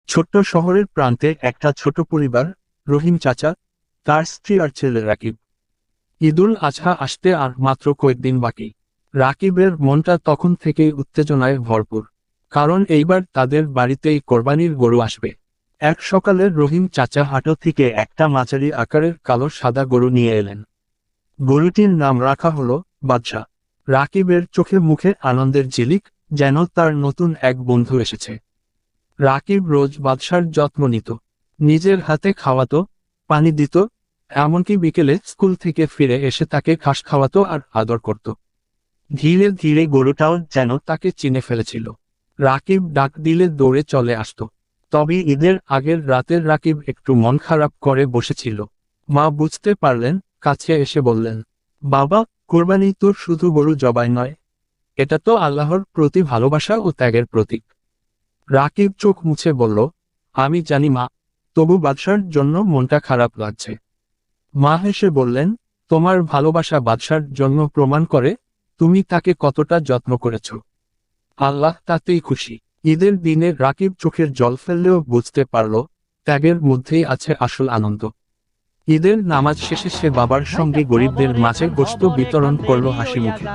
ছোট্ট শহরের প্রান্তে একটা ছোট পরিবার, রহিম চাচা, তার স্ত্রী আর ছেলে রাকিব। ঈদুল আজহা আসতে আর মাত্র কয়েকদিন বাকি। রাকিবের মনটা তখন থেকেই উত্তেজনায় ভরপুর, কারণ এইবার তাদের বাড়িতেই কোরবানির গরু আসবে। এক সকালে রহিম চাচা হাটো থেকে একটা মাঝারি আকারের কালো সাদা গরু নিয়ে এলেন। গরুটির নাম রাখা হলো বাদশা। রাকিবের চোখে মুখে আনন্দের ঝিলিক, যেন তার নতুন এক বন্ধু এসেছে। রাকিব রোজ বাদশার যত্ন নিত, নিজের হাতে খাওয়াতো, পানি দিত, এমনকি বিকেলে স্কুল থেকে ফিরে এসে তাকে ঘাস খাওয়াতো আর আদর করত। ধীরে ধীরে গরুটাও যেন তাকে চিনে ফেলেছিল। রাকিব ডাক দিলে দৌড়ে চলে আসতো। তবে ঈদের আগের রাতের রাকিব একটু মন খারাপ করে বসেছিল। মা বুঝতে পারলেন, কাছে এসে বললেন, বাবা, কোরবানি তো শুধু গরু জবাই নয়, এটা তো আল্লাহর প্রতি ভালোবাসা ও ত্যাগের প্রতীক। রাকিব চোখ মুছে বলল, আমি জানি মা, তবু বাদশার জন্য মনটা খারাপ লাগছে। মা হেসে বললেন, তোমার ভালোবাসা বাদশার জন্য প্রমাণ করে তুমি তাকে কতটা যত্ন করেছ। আল্লাহ তাতেই খুশি। ঈদের দিনে রাকিব চোখের জল ফেললেও বুঝতে পারল, ত্যাগের মধ্যেই আছে আসল আনন্দ। ঈদের নামাজ শেষে সে বাবার সঙ্গে গরিবদের মাঝে গোশত বিতরণ করল হাসি মুখে।